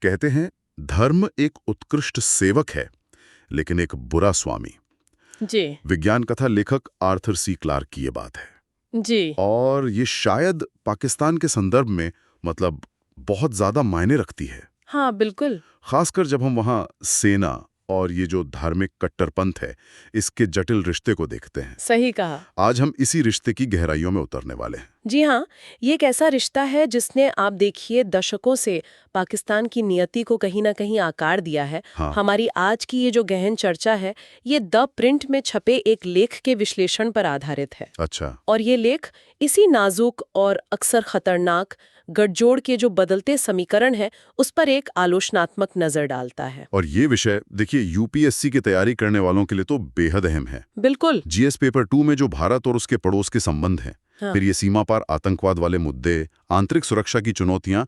कहते हैं धर्म एक उत्कृष्ट सेवक है लेकिन एक बुरा स्वामी। जी। विज्ञान कथा लेखक आर्थर सी क्लार्क की ये बात है जी। और ये शायद पाकिस्तान के संदर्भ में मतलब बहुत ज्यादा मायने रखती है। हाँ, बिल्कुल। खासकर जब हम वहाँ सेना और ये जो धार्मिक कट्टरपंथ है इसके जटिल रिश्ते को देखते हैं। सही कहा। आज हम इसी रिश्ते की गहराइयों में उतरने वाले हैं। जी हाँ, ये एक ऐसा रिश्ता है जिसने आप देखिए दशकों से पाकिस्तान की नियति को कहीं ना कहीं आकार दिया है। हाँ। हमारी आज की ये जो गहन चर्चा है ये द प्रिंट में छपे एक लेख के विश्लेषण पर आधारित है। अच्छा। और ये लेख इसी नाजुक और अक्सर खतरनाक गठजोड़ के जो बदलते समीकरण है उस पर एक आलोचनात्मक नजर डालता है। और ये विषय देखिए यूपीएससी की तैयारी करने वालों के लिए तो बेहद अहम है। बिल्कुल। जीएस पेपर 2 में जो भारत और उसके पड़ोस के संबंध हैं, हाँ। फिर ये सीमा पार आतंकवाद वाले मुद्दे, आंतरिक सुरक्षा की चुनौतियां,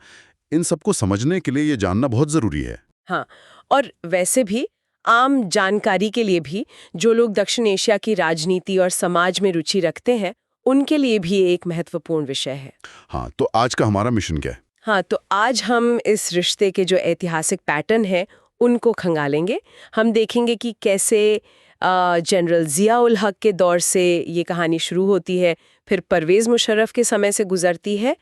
इन सबको समझने के लिए ये जानना बहुत जरूरी है। हाँ, और वैसे भी आम जानकारी के लिए भी जो लोग दक्षिण एशिया की राजनीति और समाज में रुचि रखते हैं उनके लिए भी एक महत्वपूर्ण विषय है। हाँ, तो आज का हमारा मिशन क्या है? हाँ, तो आज हम इस रिश्ते के जो ऐतिहासिक पैटर्न है उनको खंगालेंगे। हम देखेंगे कि कैसे जनरल जिया-उल हक के दौर से ये कहानी शुरू होती है, फिर परवेज मुशर्रफ के समय से गुजरती है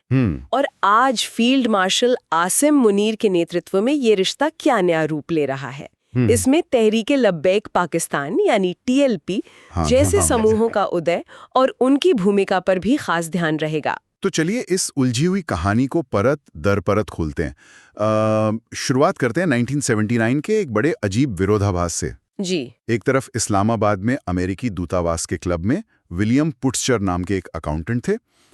और आज फील्ड मार्शल आसिम मुनीर के नेतृत्व में ये रिश्ता क्या नया रूप ले रहा है। इसमें तहरीके लब्बैक पाकिस्तान यानी टीएलपी जैसे समूहों का उदय और उनकी भूमिका पर भी खास ध्यान रहेगा। तो चलिए इस उलझी हुई कहानी को परत दर परत खोलते हैं। शुरुआत करते हैं 1979 के एक बड़े अजीब विरोधाभास से। जी। एक तरफ इस्लामाबाद में अमेरिकी दूतावास के क्लब में विलियम पुट्सचर नाम के एक अकाउंटेंट थे।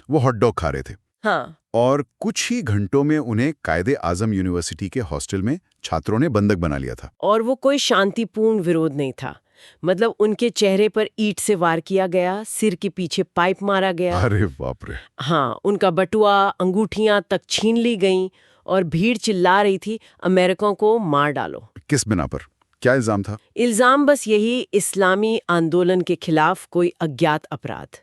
वो हॉट डॉग खा रहे थे। हाँ। और कुछ ही घंटों में उन्हें कायदे आजम यूनिवर्सिटी के हॉस्टल में छात्रों ने बंधक बना लिया था। और वो कोई शांतिपूर्ण विरोध नहीं था। मतलब उनके चेहरे पर ईंट से वार किया गया, सिर के पीछे पाइप मारा गया। अरे बाप रे। हाँ, उनका बटुआ, अंगूठियां तक छीन ली गईं और भीड़ चिल्ला रही थी, अमेरिका को मार डालो। किस बिना पर? क्या इल्जाम था? इल्जाम बस यही, इस्लामी आंदोलन के खिलाफ कोई अज्ञात अपराध।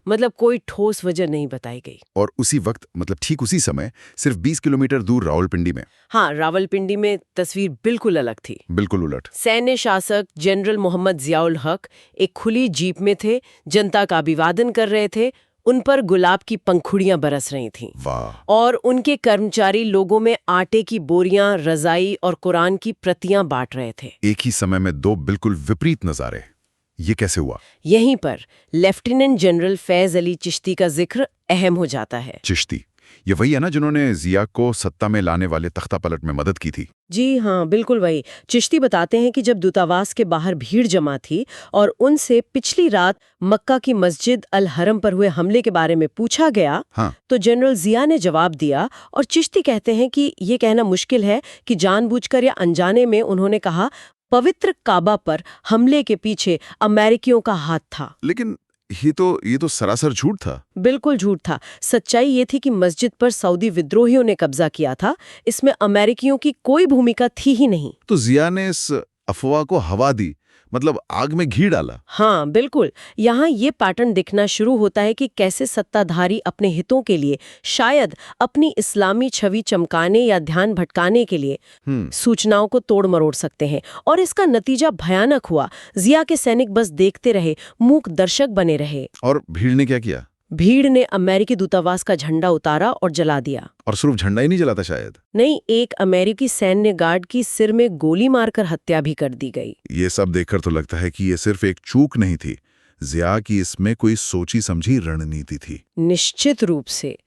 मतलब कोई ठोस वजह नहीं बताई गई। और उसी वक्त मतलब ठीक उसी समय सिर्फ 20 किलोमीटर दूर रावलपिंडी में। हाँ, रावलपिंडी में तस्वीर बिल्कुल अलग थी। बिल्कुल उलट। सैन्य शासक जनरल मोहम्मद जिया-उल हक एक खुली जीप में थे, जनता का अभिवादन कर रहे थे, उन पर गुलाब की पंखुड़ियां बरस रही थीं। वाह। और उनके कर्मचारी लोगों में आटे की बोरियां, रजाई और कुरान की प्रतियां बांट रहे थे। एक ही समय में दो बिल्कुल विपरीत नजारे। ये कैसे हुआ? यहीं पर लेफ्टिनेंट जनरल फैज अली चिश्ती का जिक्र अहम हो जाता है। चिश्ती, ये वही है ना जिन्होंने जिया को सत्ता में लाने वाले तख्तापलट में मदद की थी? जी हाँ, बिल्कुल वही। चिश्ती बताते हैं कि जब दूतावास के बाहर भीड़ जमा थी और उनसे पिछली रात मक्का की मस्जिद अल हरम पर हुए हमले के बारे में पूछा गया, हाँ। तो जनरल जिया ने जवाब दिया। और चिश्ती कहते हैं कि ये कहना मुश्किल है कि जानबूझकर या अनजाने में उन्होंने कहा, पवित्र काबा पर हमले के पीछे अमेरिकियों का हाथ था। लेकिन ये तो सरासर झूठ था। बिल्कुल झूठ था। सच्चाई ये थी कि मस्जिद पर सऊदी विद्रोहियों ने कब्जा किया था। इसमें अमेरिकियों की कोई भूमिका थी ही नहीं। तो जिया ने इस अफवाह को हवा दी, मतलब आग में घी डाला। हाँ, बिल्कुल। यहाँ ये पैटर्न दिखना शुरू होता है कि कैसे सत्ताधारी अपने हितों के लिए, शायद अपनी इस्लामी छवि चमकाने या ध्यान भटकाने के लिए सूचनाओं को तोड़ मरोड़ सकते हैं। और इसका नतीजा भयानक हुआ। जिया के सैनिक बस देखते रहे, मूक दर्शक बने रहे। और भीड़ ने क्या किया? भीड़ ने अमेरिकी दूतावास का झंडा उतारा और जला दिया। और सिर्फ झंडा ही नहीं जलाता शायद। नहीं, एक अमेरिकी सैन्य गार्ड की सिर में गोली मारकर हत्या भी कर दी गई। ये सब देखकर तो लगता है कि ये सिर्फ एक चूक नहीं थी, जिया की इसमें कोई सोची समझी रणनीति थी। निश्चित रूप से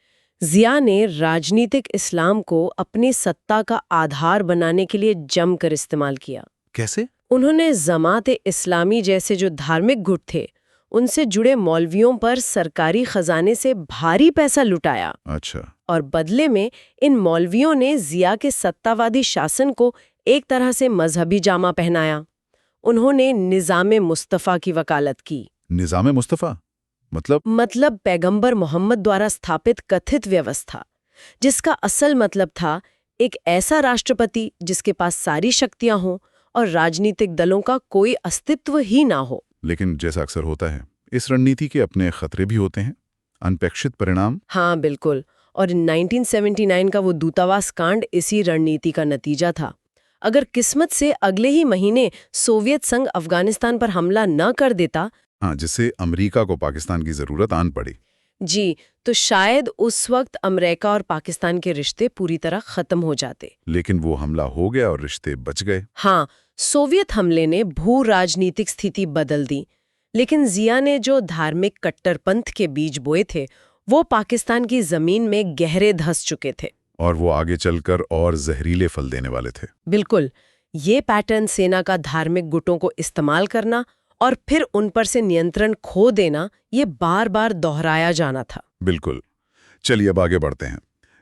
जिया ने राजनीतिक इस्लाम को अपनी सत्ता का आधार बनाने के लिए जमकर इस्तेमाल किया। कैसे? उन्होंने जमात इस्लामी जैसे जो धार्मिक गुट थे उनसे जुड़े मौलवियों पर सरकारी खजाने से भारी पैसा लुटाया। अच्छा। और बदले में इन मौलवियों ने जिया के सत्तावादी शासन को एक तरह से मजहबी जामा पहनाया। उन्होंने निज़ामे मुस्तफ़ा की वकालत की। निज़ामे मुस्तफ़ा मतलब पैगंबर मोहम्मद द्वारा स्थापित कथित व्यवस्था, जिसका असल मतलब था एक ऐसा राष्ट्रपति जिसके पास सारी शक्तियां हों और राजनीतिक दलों का कोई अस्तित्व ही ना हो। लेकिन जैसा अक्सर होता है, इस रणनीति के अपने खतरे भी होते हैं, अनपेक्षित परिणाम। हाँ, बिल्कुल। और 1979 का वो दूतावास कांड इसी रणनीति का नतीजा था। अगर किस्मत से अगले ही महीने सोवियत संघ अफगानिस्तान पर हमला न कर देता, हाँ, जिससे अमेरिका को पाकिस्तान की जरूरत आन पड़ी। जी, तो शायद उस वक्त अमेरिका और पाकिस्तान के रिश्ते पूरी तरह खत्म हो जाते। लेकिन वो हमला हो गया और रिश्ते बच गए। हाँ, सोवियत हमले ने भू राजनीतिक स्थिति बदल दी, लेकिन जिया ने जो धार्मिक कट्टरपंथ के बीज बोए थे वो पाकिस्तान की जमीन में गहरे धंस चुके थे। और वो आगे चलकर और जहरीले फल देने वाले थे। बिल्कुल, ये पैटर्न सेना का धार्मिक गुटों को इस्तेमाल करना और फिर उन पर से नियंत्रण खो देना, ये बार बार दोहराया जाना था। बिल्कुल। चलिए अब आगे बढ़ते हैं।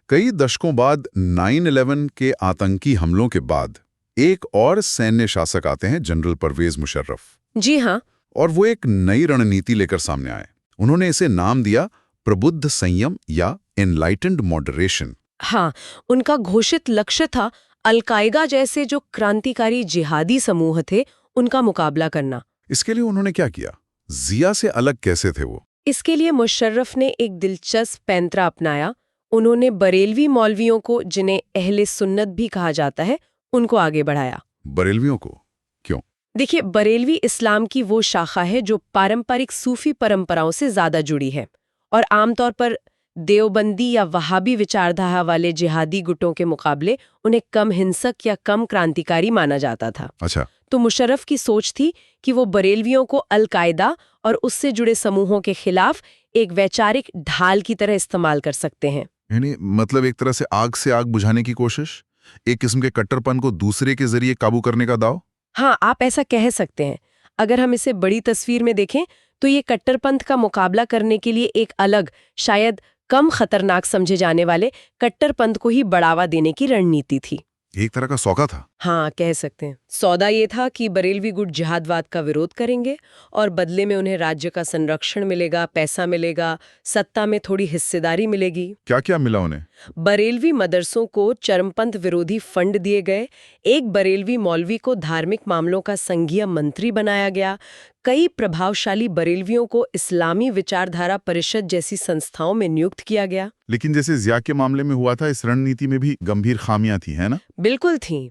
कई दशकों बाद 9/11 के आतंकी हमलों के बाद एक और सैन्य शासक आते हैं, जनरल परवेज मुशर्रफ। जी हाँ। और वो एक नई रणनीति लेकर सामने आए। उन्होंने इसे नाम दिया प्रबुद्ध संयम या एनलाइटेंड मॉडरेशन। हाँ, उनका घोषित लक्ष्य था अल-कायदा जैसे जो क्रांतिकारी जिहादी समूह थे उनका मुकाबला करना। इसके लिए उन्होंने क्या किया? जिया से अलग कैसे थे वो? इसके लिए मुशर्रफ ने एक दिलचस्प पैंतरा अपनाया। उन्होंने बरेलवी मौलवियों को, जिन्हें अहले सुन्नत भी कहा जाता है, उनको आगे बढ़ाया। बरेलवियों को क्यों? देखिए, बरेलवी इस्लाम की वो शाखा है जो पारंपरिक सूफी परंपराओं से ज्यादा जुड़ी है और आमतौर पर देवबंदी या वहाबी विचारधारा वाले जिहादी गुटों के मुकाबले उन्हें कम हिंसक या कम क्रांतिकारी माना जाता था। अच्छा। तो मुशर्रफ की सोच थी कि वो बरेलवियों को अल-कायदा और उससे जुड़े समूहों के खिलाफ एक वैचारिक ढाल की तरह इस्तेमाल कर सकते हैं। यानी मतलब एक तरह से आग बुझाने की कोशिश, एक किस्म के कट्टरपन को दूसरे के जरिए काबू करने का दाव। हाँ, आप ऐसा कह सकते हैं। अगर हम इसे बड़ी तस्वीर में देखें तो ये कट्टरपंथ का मुकाबला करने के लिए एक अलग, शायद कम खतरनाक समझे जाने वाले कट्टरपंथ को ही बढ़ावा देने की रणनीति थी। एक तरह का सौदा था। हाँ, कह सकते हैं। सौदा ये था कि बरेलवी गुट जिहादवाद का विरोध करेंगे और बदले में उन्हें राज्य का संरक्षण मिलेगा, पैसा मिलेगा, सत्ता में थोड़ी हिस्सेदारी मिलेगी। क्या क्या मिला उन्हें? बरेलवी मदरसों को चरमपंथ विरोधी फंड दिए गए, एक बरेलवी मौलवी को धार्मिक मामलों का संघीय मंत्री बनाया गया, कई प्रभावशाली बरेलवियों को इस्लामी विचारधारा परिषद जैसी संस्थाओं में नियुक्त किया गया। लेकिन जैसे जिया के मामले में हुआ था, इस रणनीति में भी गंभीर खामियां थी, है ना? बिल्कुल थी।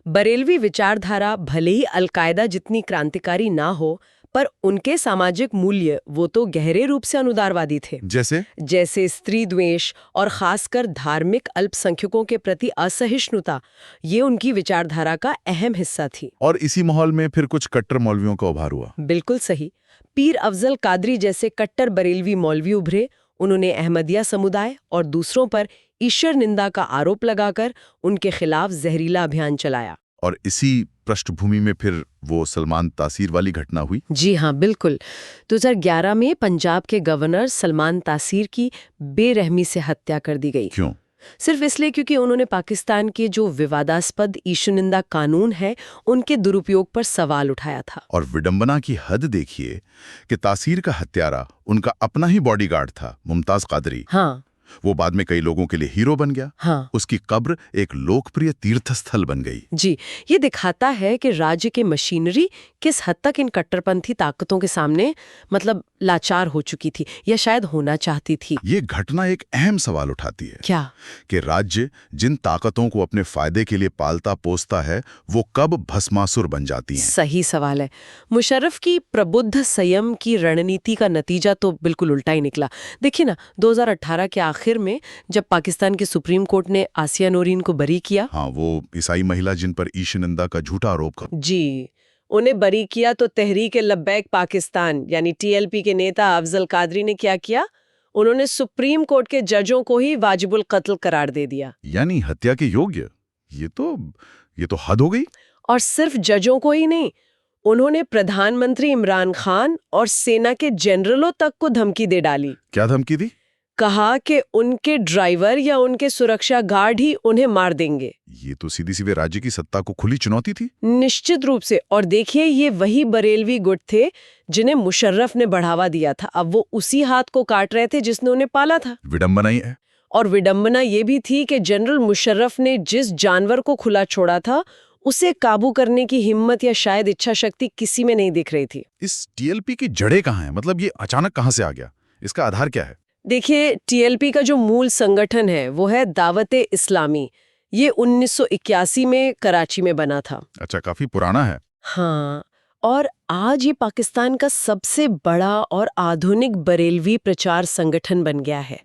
बरेलवी विचारधारा भले ही अल-कायदा जितनी क्रांतिकारी ना हो, पर उनके सामाजिक मूल्य वो तो गहरे रूप से अनुदारवादी थे। जैसे स्त्री द्वेष और खासकर धार्मिक अल्पसंख्यकों के प्रति असहिष्णुता, ये उनकी विचारधारा का अहम हिस्सा थी। और इसी माहौल में फिर कुछ कट्टर मौलवियों का उभार हुआ। बिल्कुल सही। पीर अफजल कादरी जैसे कट्टर बरेलवी मौलवी उभरे। उन्होंने अहमदिया समुदाय और दूसरों पर ईश्वर निंदा का आरोप लगाकर उनके खिलाफ जहरीला अभियान चलाया। और इसी पृष्ठभूमि में फिर वो सलमान तासीर वाली घटना हुई। जी हाँ, बिल्कुल। 2011 में पंजाब के गवर्नर सलमान तासीर की बेरहमी से हत्या कर दी गई। क्यों? सिर्फ इसलिए क्योंकि उन्होंने पाकिस्तान के जो विवादास्पद ईश्वर निंदा कानून है उनके दुरुपयोग पर सवाल उठाया था। और विडंबना की हद देखिए कि तासीर का हत्यारा उनका अपना ही बॉडीगार्ड था, मुमताज कादरी। हाँ। वो बाद में कई लोगों के लिए हीरो बन गया। हाँ। उसकी कब्र एक लोकप्रिय तीर्थस्थल बन गई। जी, ये दिखाता है कि राज्य की मशीनरी किस हद तक इन कट्टरपंथी ताकतों के सामने मतलब लाचार हो चुकी थी या शायद होना चाहती थी। ये घटना एक अहम सवाल उठाती है। क्या? कि राज्य जिन ताकतों को अपने फायदे के लिए पालता पोसता है वो कब भस्मासुर बन जाती हैं। सही सवाल है। मुशर्रफ की प्रबुद्ध संयम की रणनीति का नतीजा तो बिल्कुल उल्टा ही निकला। देखिए ना, 2018 के आखिर में जब पाकिस्तान के सुप्रीम कोर्ट ने आसिया नूरीन को बरी किया। हाँ, वो ईसाई महिला जिन पर ईश्वर निंदा का झूठा आरोप। जी, उन्हें बरी किया तो तहरीक लब्बैक पाकिस्तान यानी टीएलपी के नेता अफजल कादरी ने क्या किया? उन्होंने सुप्रीम कोर्ट के जजों को ही वाजिबुल कत्ल करार दे दिया, यानी हत्या के योग्य। ये तो हद हो गई। और सिर्फ जजों को ही नहीं, उन्होंने प्रधानमंत्री इमरान खान और सेना के जनरलों तक को धमकी दे डाली। क्या धमकी दी? कहा कि उनके ड्राइवर या उनके सुरक्षा गार्ड ही उन्हें मार देंगे। ये तो सीधी सीधे राज्य की सत्ता को खुली चुनौती थी। निश्चित रूप से। और देखिए, ये वही बरेलवी गुट थे जिन्हें मुशर्रफ ने बढ़ावा दिया था। अब वो उसी हाथ को काट रहे थे जिसने उन्हें पाला था। विडंबना ही है। और विडंबना ये भी थी कि जनरल मुशर्रफ ने जिस जानवर को खुला छोड़ा था उसे काबू करने की हिम्मत या शायद इच्छा शक्ति किसी में नहीं दिख रही थी। इस टीएलपी की जड़ें कहाँ हैं? मतलब ये अचानक कहाँ से आ गया? इसका आधार क्या है? देखिए, टीएलपी का जो मूल संगठन है वो है दावत-ए इस्लामी। ये 1981 में कराची में बना था। अच्छा, काफी पुराना है। हाँ, और आज ये पाकिस्तान का सबसे बड़ा और आधुनिक बरेलवी प्रचार संगठन बन गया है।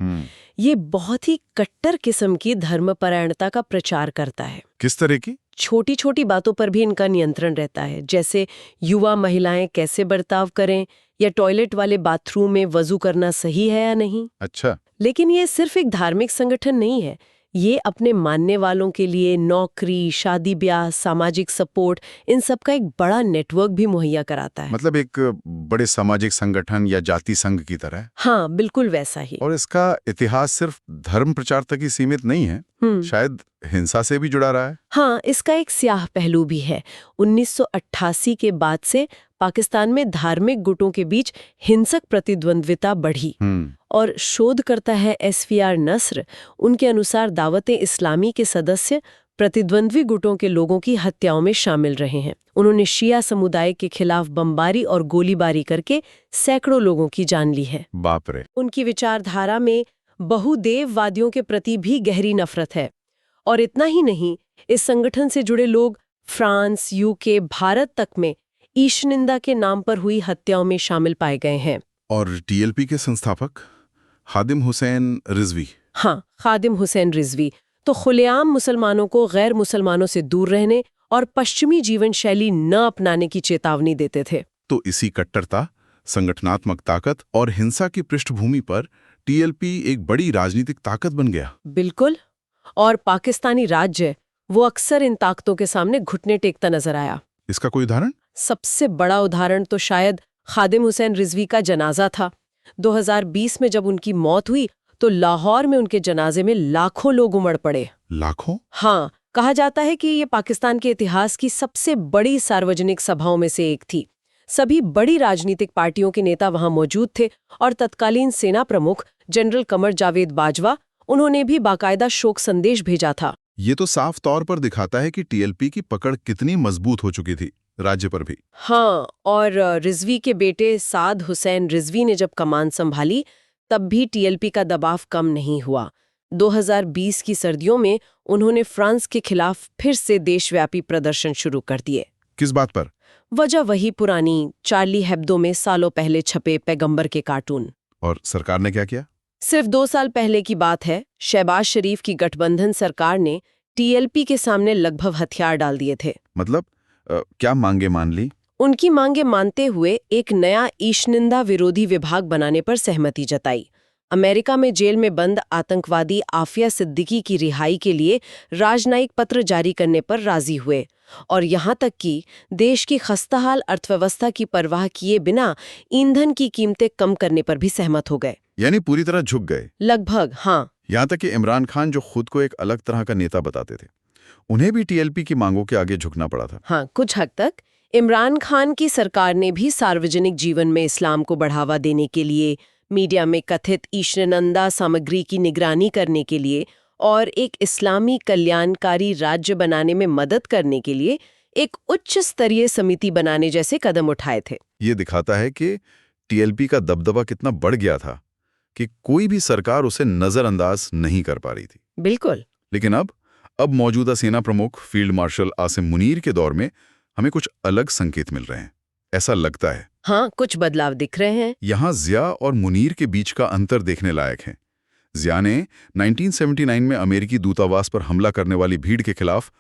ये बहुत ही कट्टर किस्म की धर्मपरायणता का प्रचार करता है। किस तरह की? छोटी छोटी बातों पर भी इनका नियंत्रण रहता है, जैसे युवा महिलाएं कैसे बर्ताव करें या टॉयलेट वाले बाथरूम में वजू करना सही है या नहीं। अच्छा। लेकिन ये सिर्फ एक धार्मिक संगठन नहीं है। ये अपने मानने वालों के लिए नौकरी, शादी ब्याह, सामाजिक सपोर्ट, इन सब का एक बड़ा नेटवर्क भी मुहैया कराता है। मतलब एक बड़े सामाजिक संगठन या जाति संघ की तरह। हाँ, बिल्कुल वैसा ही। और इसका इतिहास सिर्फ धर्म प्रचार तक ही सीमित नहीं है, शायद हिंसा से भी जुड़ा रहा है। हाँ, इसका एक स्याह पहलू भी है। 1988 के बाद से पाकिस्तान में धार्मिक गुटों के बीच हिंसक प्रतिद्वंद्विता बढ़ी। और शोधकर्ता है SVR नस्र, उनके अनुसार दावत-ए-इस्लामी के सदस्य प्रतिद्वंद्वी गुटों के लोगों की हत्याओं में शामिल रहे हैं। उन्होंने शिया समुदाय के खिलाफ बमबारी और गोलीबारी करके सैकड़ों लोगों की जान ली है। बाप रे। उनकी विचारधारा में बहुदेववादियों के प्रति भी गहरी नफरत है। और इतना ही नहीं, इस संगठन से जुड़े लोग फ्रांस, UK, भारत तक में ईशनिंदा के नाम पर हुई हत्याओं में शामिल पाए गए हैं। और TLP के संस्थापक खादिम हुसैन रिजवी। हाँ, खादिम हुसैन रिजवी तो खुलेआम मुसलमानों को गैर मुसलमानों से दूर रहने और पश्चिमी जीवन शैली न अपनाने की चेतावनी देते थे। तो इसी कट्टरता, संगठनात्मक ताकत और हिंसा की पृष्ठभूमि पर TLP एक बड़ी राजनीतिक ताकत बन गया। बिल्कुल। और पाकिस्तानी राज्य वो अक्सर इन ताकतों के सामने घुटने टेकता नजर आया। इसका कोई उदाहरण? सबसे बड़ा उदाहरण तो शायद खादिम हुसैन रिजवी का जनाजा था। 2020 में जब उनकी मौत हुई तो लाहौर में उनके जनाजे में लाखों लोग उमड़ पड़े। लाखों? हाँ, कहा जाता है कि ये पाकिस्तान के इतिहास की सबसे बड़ी सार्वजनिक सभाओं में से एक थी। सभी बड़ी राजनीतिक पार्टियों के नेता वहां मौजूद थे और तत्कालीन सेना प्रमुख जनरल कमर जावेद बाजवा, उन्होंने भी बाकायदा शोक संदेश भेजा था। ये तो साफ तौर पर दिखाता है कि TLP की पकड़ कितनी मजबूत हो चुकी थी, राज्य पर भी। हाँ, और रिजवी के बेटे साद हुसैन रिजवी ने जब कमान संभाली तब भी TLP का दबाव कम नहीं हुआ। 2020 की सर्दियों में उन्होंने फ्रांस के खिलाफ फिर से देशव्यापी प्रदर्शन शुरू कर दिए। किस बात पर? वजह वही पुरानी, चार्ली हेब्दो में सालों पहले छपे पैगंबर के कार्टून। और सरकार ने क्या किया? सिर्फ 2 साल पहले की बात है, शहबाज शरीफ की गठबंधन सरकार ने TLP के सामने लगभग हथियार डाल दिए थे। मतलब क्या मांगे मान ली? उनकी मांगे मानते हुए एक नया ईशनिंदा विरोधी विभाग बनाने पर सहमति जताई। अमेरिका में जेल में बंद आतंकवादी आफिया सिद्दीकी की रिहाई के लिए राजनयिक पत्र जारी करने पर राजी हुए। और यहाँ तक कि देश की खस्ताहाल अर्थव्यवस्था की परवाह किए बिना ईंधन की कीमतें कम करने पर भी सहमत हो गए। यानी पूरी तरह झुक गए? लगभग, हाँ। यहाँ तक कि इमरान खान, जो खुद को एक अलग तरह का नेता बताते थे, उन्हें भी TLP की मांगों के आगे झुकना पड़ा था। हाँ, कुछ हद तक। इमरान खान की सरकार ने भी सार्वजनिक जीवन में इस्लाम को बढ़ावा देने के लिए, मीडिया में कथित ईशनिंदा सामग्री की निगरानी करने के लिए और एक इस्लामी कल्याणकारी राज्य बनाने में मदद करने के लिए एक उच्च स्तरीय समिति बनाने जैसे कदम उठाए थे। ये दिखाता है कि TLP का दबदबा कितना बढ़ गया था कि कोई भी सरकार उसे नजरअंदाज नहीं कर पा रही थी। बिल्कुल। लेकिन अब मौजूदा सेना प्रमुख फील्ड मार्शल आसिम मुनीर के दौर में हमें कुछ अलग संकेत मिल रहे हैं, ऐसा लगता है। हाँ, कुछ बदलाव दिख रहे हैं। यहाँ जिया और मुनीर के बीच का अंतर देखने लायक है। जिया ने 1979 में अमेरिकी दूतावास पर हमला करने वाली भीड़ के खिलाफ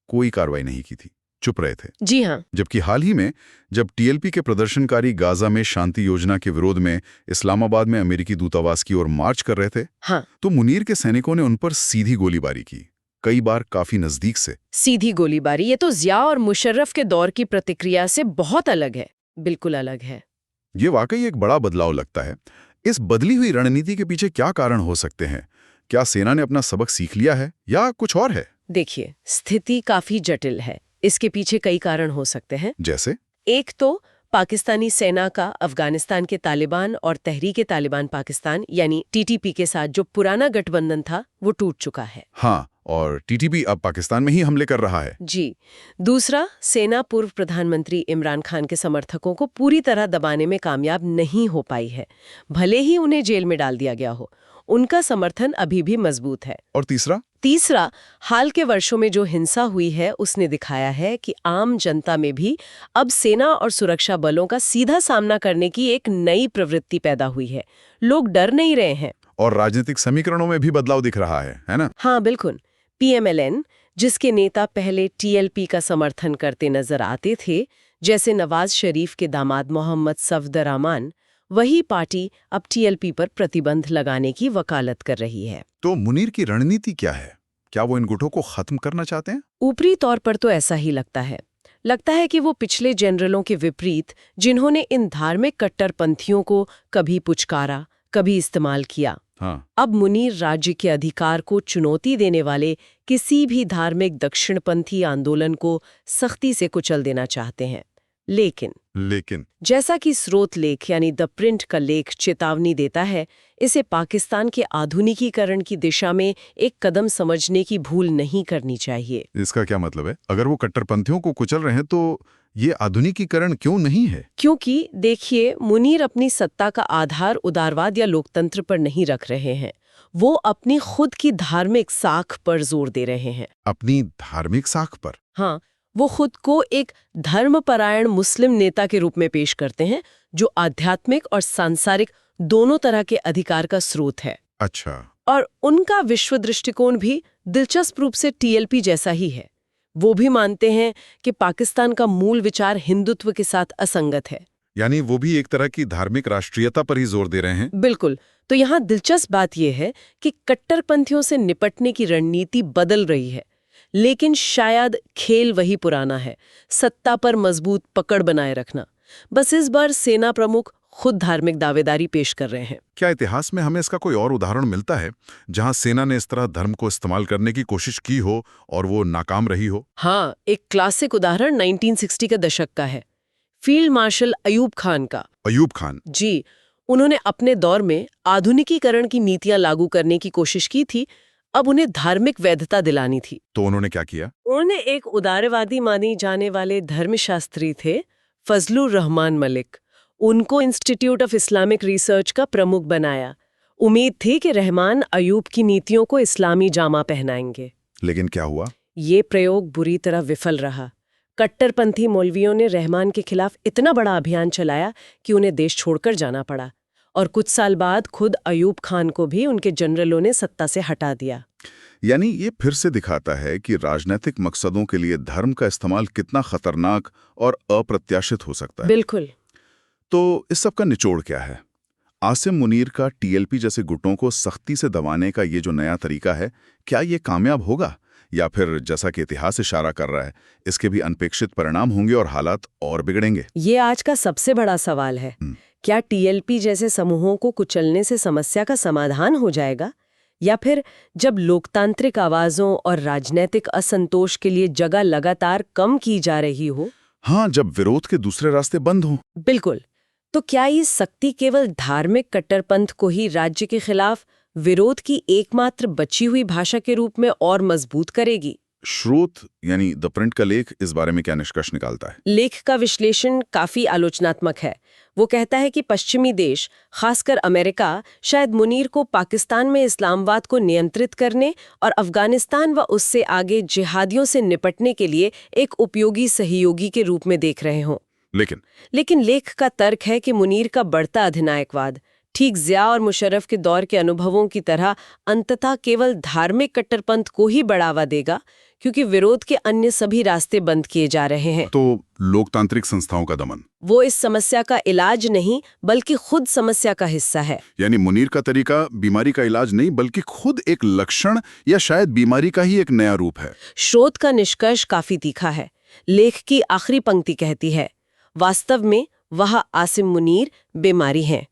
कोई कार्रवाई नहीं की थी, चुप रहे थे। जी हाँ। जबकि हाल ही में जब TLP के प्रदर्शनकारी गाजा में शांति योजना के विरोध में इस्लामाबाद में अमेरिकी दूतावास की ओर मार्च कर रहे थे, हाँ, तो मुनीर के सैनिकों ने उन पर सीधी गोलीबारी की, कई बार काफी नजदीक से। सीधी गोलीबारी, ये तो जिया और मुशर्रफ के दौर की प्रतिक्रिया से बहुत अलग है, बिल्कुल अलग है। ये वाकई एक बड़ा बदलाव लगता है। इस बदली हुई रणनीति के पीछे क्या कारण हो सकते हैं? क्या सेना ने अपना सबक सीख लिया है या कुछ और है? देखिए, स्थिति काफी जटिल है। इसके पीछे कई कारण हो सकते हैं। जैसे? एक तो पाकिस्तानी सेना का अफगानिस्तान के तालिबान और तहरीक-ए-तालिबान पाकिस्तान यानी TTP के साथ जो पुराना गठबंधन था वो टूट चुका है। हाँ, और टीटीपी अब पाकिस्तान में ही हमले कर रहा है। जी। दूसरा, सेना पूर्व प्रधानमंत्री इमरान खान के समर्थकों को पूरी तरह दबाने में कामयाब नहीं हो पाई है। भले ही उन्हें जेल में डाल दिया गया हो, उनका समर्थन अभी भी मजबूत है। और तीसरा, हाल के वर्षों में जो हिंसा हुई है उसने दिखाया है कि आम जनता में भी अब सेना और सुरक्षा बलों का सीधा सामना करने की एक नई प्रवृत्ति पैदा हुई है। लोग डर नहीं रहे हैं। और राजनीतिक समीकरणों में भी बदलाव दिख रहा है ना? हाँ, बिल्कुल। पीएमएलएन, जिसके नेता पहले टीएलपी का समर्थन करते नजर आते थे, जैसे नवाज शरीफ के दामाद मोहम्मद सफदररहमान, वही पार्टी अब टीएलपी पर प्रतिबंध लगाने की वकालत कर रही है। तो मुनीर की रणनीति क्या है? क्या वो इन गुटों को खत्म करना चाहते हैं? ऊपरी तौर पर तो ऐसा ही लगता है। लगता है कि वो पिछले जनरलों के विपरीत, जिन्होंने इन धार्मिक कट्टरपंथियों को कभी पुचकारा, कभी इस्तेमाल किया, हाँ। अब मुनीर राज्य के अधिकार को चुनौती देने वाले किसी भी धार्मिक दक्षिणपंथी आंदोलन को सख्ती से कुचल देना चाहते हैं। लेकिन जैसा कि स्रोत लेख यानी द प्रिंट का लेख चेतावनी देता है, इसे पाकिस्तान के आधुनिकीकरण की दिशा में एक कदम समझने की भूल नहीं करनी चाहिए। इसका क्या मतलब है? अगर वो कट्टरपंथियों को कुचल रहे हैं तो ये आधुनिकीकरण क्यों नहीं है? क्योंकि देखिए, मुनीर अपनी सत्ता का आधार उदारवाद या लोकतंत्र पर नहीं रख रहे हैं। वो अपनी खुद की धार्मिक साख पर जोर दे रहे हैं। अपनी धार्मिक साख पर? हाँ, वो खुद को एक धर्मपरायण मुस्लिम नेता के रूप में पेश करते हैं, जो आध्यात्मिक और सांसारिक दोनों तरह के अधिकार का स्रोत है। अच्छा। और उनका विश्व दृष्टिकोण भी दिलचस्प रूप से टीएलपी जैसा ही है। वो भी मानते हैं कि पाकिस्तान का मूल विचार हिंदुत्व के साथ असंगत है। यानी वो भी एक तरह की धार्मिक राष्ट्रीयता पर ही जोर दे रहे हैं। बिल्कुल। तो यहाँ दिलचस्प बात यह है कि कट्टरपंथियों से निपटने की रणनीति बदल रही है, लेकिन शायद खेल वही पुराना है, सत्ता पर मजबूत पकड़ बनाए रखना। बस इस बार सेना प्रमुख खुद धार्मिक दावेदारी पेश कर रहे हैं। क्या इतिहास में हमें इसका कोई और उदाहरण मिलता है जहां सेना ने इस तरह धर्म को इस्तेमाल करने की कोशिश की हो और वो नाकाम रही हो? हाँ, एक क्लासिक उदाहरण 1960 के दशक का है, फील्ड मार्शल अयूब खान का। अयूब खान? जी। उन्होंने अपने दौर में आधुनिकीकरण की नीतियां लागू करने की कोशिश की थी। अब उन्हें धार्मिक वैधता दिलानी थी। तो उन्होंने क्या किया? उन्होंने एक उदारवादी माने जाने वाले धर्मशास्त्री थे, फजलुर रहमान मलिक। उनको इंस्टीट्यूट ऑफ इस्लामिक रिसर्च का प्रमुख बनाया। उम्मीद थी कि रहमान अयूब की नीतियों को इस्लामी जामा पहनाएंगे। लेकिन क्या हुआ? ये प्रयोग बुरी तरह विफल रहा। कट्टरपंथी मौलवियों ने रहमान के खिलाफ इतना बड़ा अभियान चलाया कि उन्हें देश छोड़कर जाना पड़ा, और कुछ साल बाद खुद अयूब खान को भी उनके जनरलों ने सत्ता से हटा दिया। यानी ये फिर से दिखाता है कि राजनीतिक मकसदों के लिए धर्म का इस्तेमाल कितना खतरनाक और अप्रत्याशित हो सकता है। बिल्कुल। तो इस सब का निचोड़ क्या है? आसिम मुनीर का टीएलपी जैसे गुटों को सख्ती से दबाने का ये जो नया तरीका है, क्या ये कामयाब होगा? या फिर जैसा कि इतिहास इशारा कर रहा है, इसके भी अनपेक्षित परिणाम होंगे और हालात और बिगड़ेंगे? ये आज का सबसे बड़ा सवाल है। क्या टीएलपी जैसे समूहों को कुचलने से समस्या का समाधान हो जाएगा, या फिर जब लोकतांत्रिक आवाजों और राजनीतिक असंतोष के लिए जगह लगातार कम की जा रही हो? हाँ, जब विरोध के दूसरे रास्ते बंद हों। बिल्कुल। तो क्या ये शक्ति केवल धार्मिक कट्टरपंथ को ही राज्य के खिलाफ विरोध की एकमात्र बची हुई भाषा के रूप में और मजबूत करेगी? स्रोत यानी द प्रिंट का लेख इस बारे में क्या निष्कर्ष निकालता है? लेख का विश्लेषण काफी आलोचनात्मक है। वो कहता है कि पश्चिमी देश, खासकर अमेरिका, शायद मुनीर को पाकिस्तान में इस्लामवाद को नियंत्रित करने और अफगानिस्तान व उससे आगे जिहादियों से निपटने के लिए एक उपयोगी सहयोगी के रूप में देख रहे हों। लेकिन लेख का तर्क है कि मुनीर का बढ़ता अधिनायकवाद, ठीक ज़िया और मुशर्रफ के दौर के अनुभवों की तरह, अंततः केवल धार्मिक कट्टरपंथ को ही बढ़ावा देगा, क्योंकि विरोध के अन्य सभी रास्ते बंद किए जा रहे हैं। तो लोकतांत्रिक संस्थाओं का दमन वो इस समस्या का इलाज नहीं, बल्कि खुद समस्या का हिस्सा है। यानी मुनीर का तरीका बीमारी का इलाज नहीं, बल्कि खुद एक लक्षण या शायद बीमारी का ही एक नया रूप है। स्रोत का निष्कर्ष काफी तीखा है। लेख की आखिरी पंक्ति कहती है, वास्तव में वह आसिम मुनीर बीमारी है।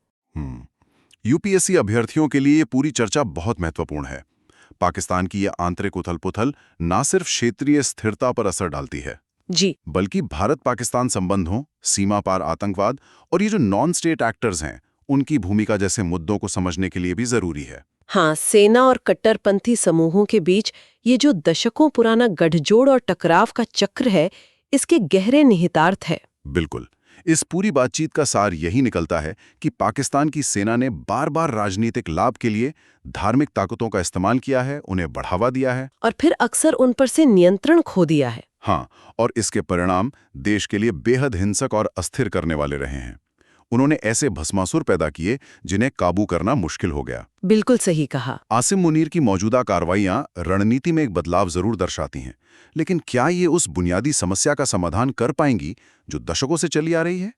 यूपीएससी अभ्यर्थियों के लिए ये पूरी चर्चा बहुत महत्वपूर्ण है। पाकिस्तान की ये आंतरिक उथल-पुथल न सिर्फ क्षेत्रीय स्थिरता पर असर डालती है जी, बल्कि भारत पाकिस्तान संबंधों, सीमा पार आतंकवाद और ये जो नॉन स्टेट एक्टर्स हैं, उनकी भूमिका जैसे मुद्दों को समझने के लिए भी जरूरी है। हाँ, सेना और कट्टरपंथी समूहों के बीच ये जो दशकों पुराना गठजोड़ और टकराव का चक्र है, इसके गहरे निहितार्थ है। बिल्कुल। इस पूरी बातचीत का सार यही निकलता है कि पाकिस्तान की सेना ने बार बार राजनीतिक लाभ के लिए धार्मिक ताकतों का इस्तेमाल किया है, उन्हें बढ़ावा दिया है। और फिर अक्सर उन पर से नियंत्रण खो दिया है। हाँ, और इसके परिणाम देश के लिए बेहद हिंसक और अस्थिर करने वाले रहे हैं। उन्होंने ऐसे भस्मासुर पैदा किए जिन्हें काबू करना मुश्किल हो गया। बिल्कुल सही कहा। आसिम मुनीर की मौजूदा कार्रवाइयां रणनीति में एक बदलाव जरूर दर्शाती हैं, लेकिन क्या ये उस बुनियादी समस्या का समाधान कर पाएंगी जो दशकों से चली आ रही है?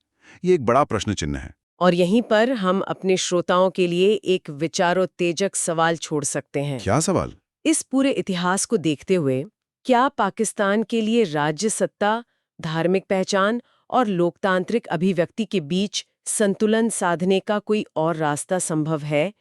ये एक बड़ा प्रश्न चिन्ह है। और यहीं पर हम अपने श्रोताओं के लिए एक विचारोत्तेजक सवाल छोड़ सकते हैं। क्या सवाल? इस पूरे इतिहास को देखते हुए, क्या पाकिस्तान के लिए राज्य सत्ता, धार्मिक पहचान और लोकतांत्रिक अभिव्यक्ति के बीच संतुलन साधने का कोई और रास्ता संभव है?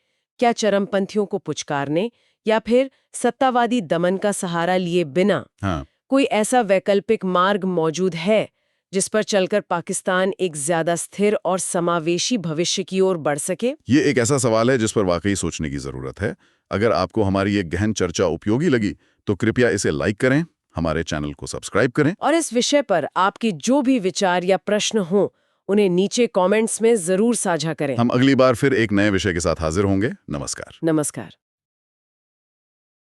क्या चरमपंथियों को पुचकारने या फिर सत्तावादी दमन का सहारा लिए बिना हाँ, कोई ऐसा वैकल्पिक मार्ग मौजूद है जिस पर चलकर पाकिस्तान एक ज्यादा स्थिर और समावेशी भविष्य की ओर बढ़ सके? ये एक ऐसा सवाल है जिस पर वाकई सोचने की जरूरत है। अगर आपको हमारी ये गहन चर्चा उपयोगी लगी तो कृपया इसे लाइक करें, हमारे चैनल को सब्सक्राइब करें। और इस विषय पर आपके जो भी विचार या प्रश्न हों, उन्हें नीचे कमेंट्स में जरूर साझा करें। हम अगली बार फिर एक नए विषय के साथ हाजिर होंगे। नमस्कार। नमस्कार।